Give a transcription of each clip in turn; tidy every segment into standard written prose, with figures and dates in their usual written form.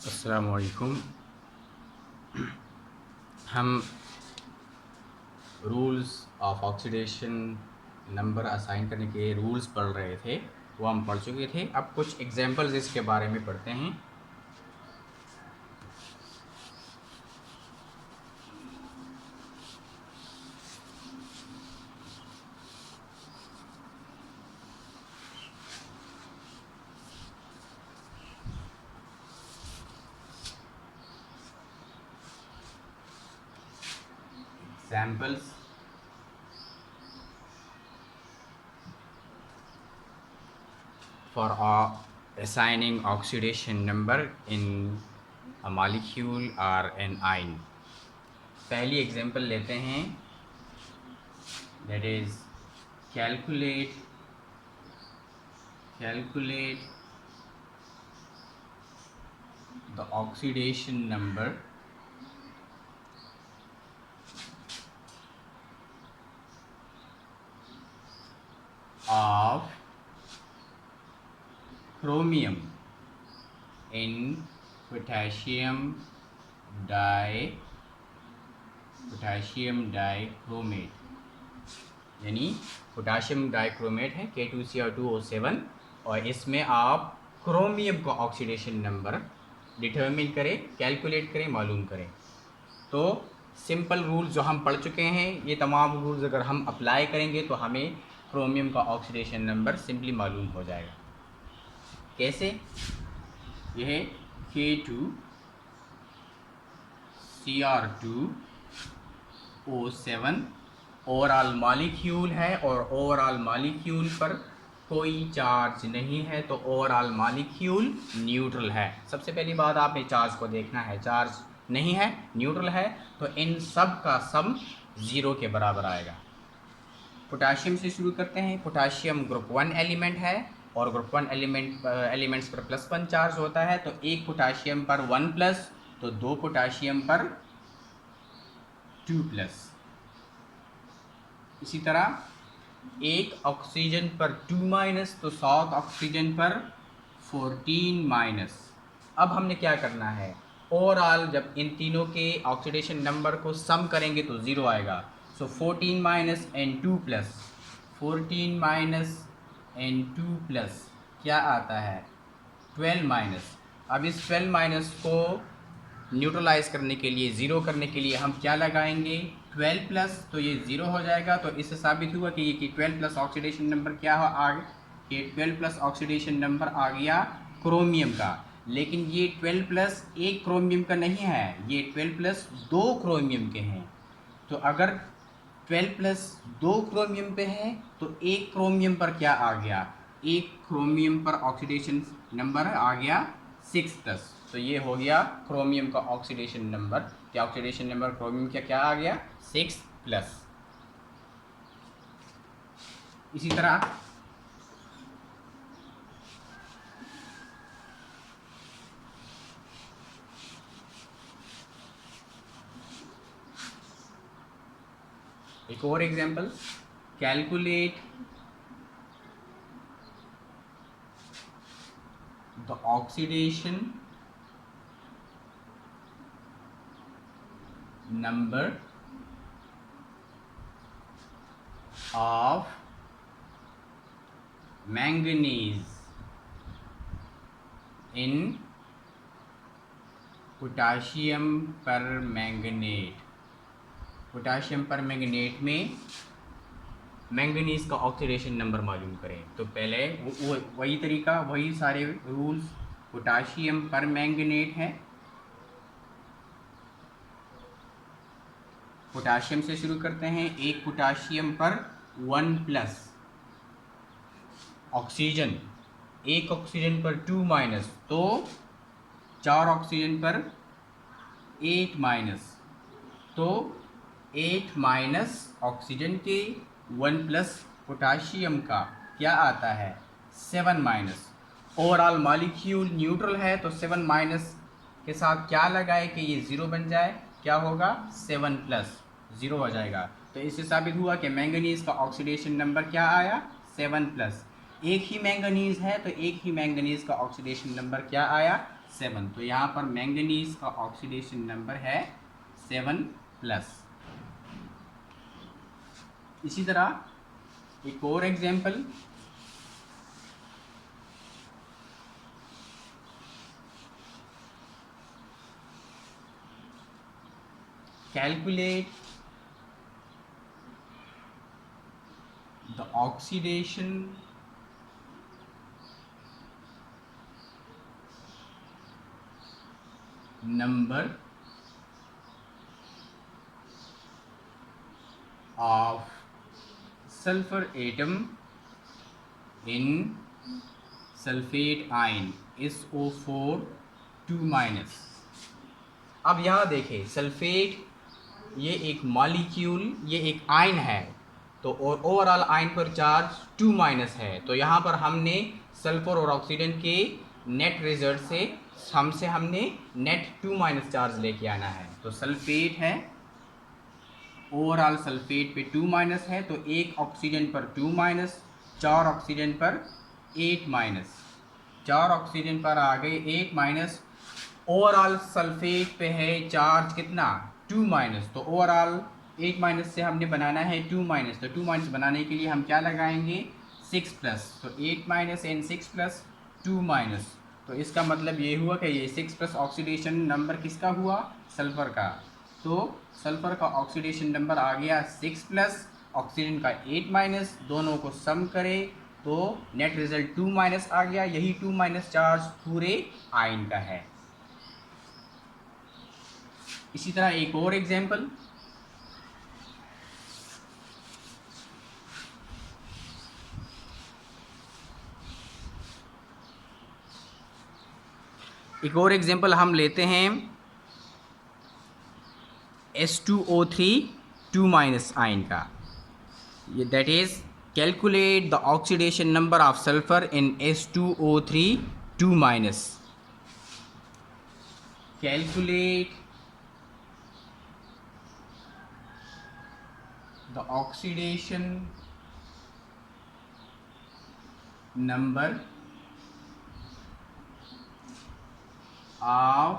अस्सलामु अलैकुम। हम rules of oxidation number assign करने के रूल्स पढ़ रहे थे, वो हम पढ़ चुके थे। अब कुछ एग्जांपल्स इसके बारे में पढ़ते हैं। Examples for assigning oxidation number in a molecule or an ion। पहली एग्जांपल लेते हैं, that is calculate the oxidation number of chromium in potassium dichromate, यानी पोटाशियम डाइक्रोमेट है K2Cr2O7, और इसमें आप क्रोमियम का ऑक्सीडेशन नंबर डिटर्मिन करें, कैलकुलेट करें, मालूम करें। तो सिंपल रूल जो हम पढ़ चुके हैं, ये तमाम रूल्स अगर हम अप्लाई करेंगे तो हमें क्रोमियम का ऑक्सीडेशन नंबर सिंपली मालूम हो जाएगा। कैसे? यह K2Cr2O7 ओवरऑल मॉलिक्यूल है, और ओवरऑल मॉलिक्यूल पर कोई चार्ज नहीं है, तो ओवरऑल मॉलिक्यूल न्यूट्रल है। सबसे पहली बात आपने चार्ज को देखना है, चार्ज नहीं है, न्यूट्रल है, तो इन सब का सम 0 के बराबर आएगा। पोटाशियम से शुरू करते हैं। पोटाशियम ग्रुप 1 एलिमेंट है, और ग्रुप 1 एलिमेंट्स पर +1 चार्ज होता है, तो एक पोटाशियम पर 1+, तो 2 पोटाशियम पर 2+। इसी तरह एक ऑक्सीजन पर 2-, तो 7 ऑक्सीजन पर 14-। अब हमने क्या करना है, ओवरऑल जब इन तीनों के ऑक्सीडेशन नंबर को सम करेंगे तो 0 आएगा। सो 14- and 2+, 14- and 2+ क्या आता है? 12-। अब इस 12- को न्यूट्रलाइज करने के लिए, ज़ीरो करने के लिए हम क्या लगाएंगे? 12+, तो ये 0 हो जाएगा। तो इससे साबित हुआ कि ये 12+ ऑक्सीडेशन नंबर क्या हो आ गया, कि 12+ ऑक्सीडेशन नंबर आ गया क्रोमियम का। लेकिन ये 12+ एक क्रोमियम का नहीं है, ये 12+ 2 क्रोमियम के हैं। तो अगर 12+ 2 क्रोमियम पे है, तो एक क्रोमियम पर क्या आ गया? एक क्रोमियम पर ऑक्सीडेशन नंबर आ गया 6+। तो ये हो गया क्रोमियम का ऑक्सीडेशन नंबर। क्या ऑक्सीडेशन नंबर क्रोमियम का क्या आ गया? 6+। इसी तरह एक और example, calculate the oxidation number of manganese in potassium permanganate. Potassium permanganate में मैंगनीज का ऑक्सीडेशन नंबर मालूम करें। तो पहले वही तरीका, वही सारे रूल्स। पोटाशियम परमैंगनेट है, पोटाशियम से शुरू करते हैं। एक पोटाशियम पर 1+ ऑक्सीजन, एक ऑक्सीजन पर 2-, तो 4 ऑक्सीजन पर 8-, तो 8- ऑक्सीजन के 1+ पोटाशियम का क्या आता है? 7-। ओवरऑल मॉलिक्यूल न्यूट्रल है, तो 7- के साथ क्या लगाए कि ये 0 बन जाए? क्या होगा? 7+, 0 हो जाएगा। तो इससे साबित हुआ कि मैंगनीज का ऑक्सीडेशन नंबर क्या आया? 7+। एक ही मैंगनीज है, तो एक ही मैंगनीज का ऑक्सीडेशन नंबर क्या आया? 7, तो यहाँ पर मैंगनीज का ऑक्सीडेशन नंबर है 7+। इसी तरह एक और example, calculate the oxidation number of sulfur atom in sulfate ion SO4 2-। अब यहाँ देखें, सल्फेट ये एक मॉलिक्यूल, ये एक आयन है, तो और ओवरऑल आयन पर चार्ज 2- है। तो यहाँ पर हमने सल्फर और ऑक्सीजन के नेट रिजल्ट से हमने नेट 2- चार्ज लेके आना है। तो सल्फेट है, ओवरऑल सल्फेट पे 2- है, तो एक ऑक्सीजन पर 2-, 4 ऑक्सीजन पर 8-, 4 ऑक्सीजन पर आ गए 8-। ओवरऑल सल्फेट पे है चार्ज कितना 2-, तो ओवरऑल 8- से हमने बनाना है 2-, तो 2- बनाने के लिए हम क्या लगाएंगे 6+, तो 8- एंड 6+ 2-। तो इसका मतलब ये हुआ कि ये 6+ ऑक्सीडेशन नंबर किसका हुआ, सल्फर का। तो सल्फर का ऑक्सीडेशन नंबर आ गया 6+, ऑक्सीजन का 8-, दोनों को सम करें तो नेट रिजल्ट 2- आ गया। यही 2- चार्ज पूरे आयन का है। इसी तरह एक और एग्जाम्पल, हम लेते हैं S2O3 2- आयन का। ये that is calculate the oxidation number of sulphur in S2O3 2-। Calculate the oxidation number of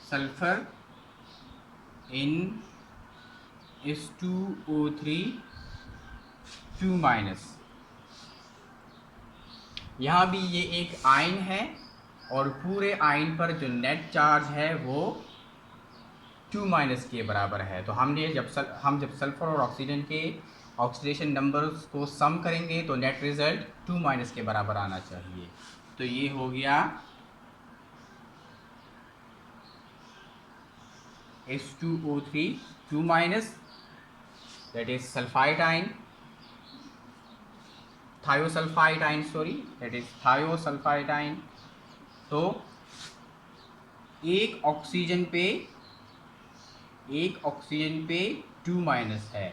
sulfur in S2O3 2-। यहाँ भी ये एक आयन है और पूरे आयन पर जो नेट चार्ज है वो 2- के बराबर है। तो हमने जब सल्फर और ऑक्सीजन के ऑक्सीडेशन नंबर्स को सम करेंगे तो नेट रिजल्ट 2- के बराबर आना चाहिए। तो ये हो गया S2O3 2-, that is sulphide ion, thiosulphide ion, that is thiosulphide ion. तो एक ऑक्सीजन पे 2- है,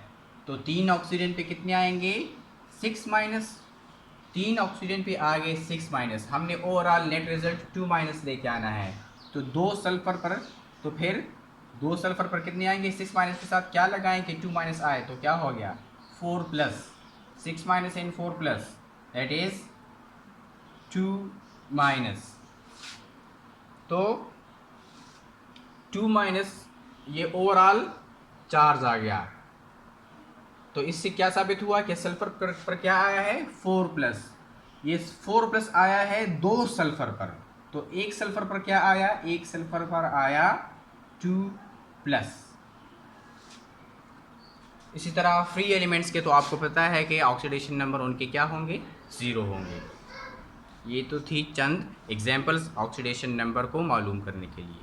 तो 3 ऑक्सीजन पे कितने आएंगे 6-। 3 ऑक्सीजन पे आ गए 6-। हमने ओवरऑल नेट रिजल्ट 2- लेके आना है। तो 2 सल्फर पर कितने आएंगे 6- के साथ क्या लगाएं कि 2- आए, तो क्या हो गया 4+, 6- एंड 4+, दैट इज 2-। तो 2- ये ओवरऑल चार्ज आ गया। तो इससे क्या साबित हुआ कि सल्फर पर क्या आया है 4+, ये 4+ आया है 2 सल्फर पर। तो एक सल्फर पर क्या आया, एक सल्फर पर आया 2+। इसी तरह फ्री एलिमेंट्स के तो आपको पता है कि ऑक्सीडेशन नंबर उनके क्या होंगे 0 होंगे। ये तो थी चंद एग्जाम्पल्स ऑक्सीडेशन नंबर को मालूम करने के लिए।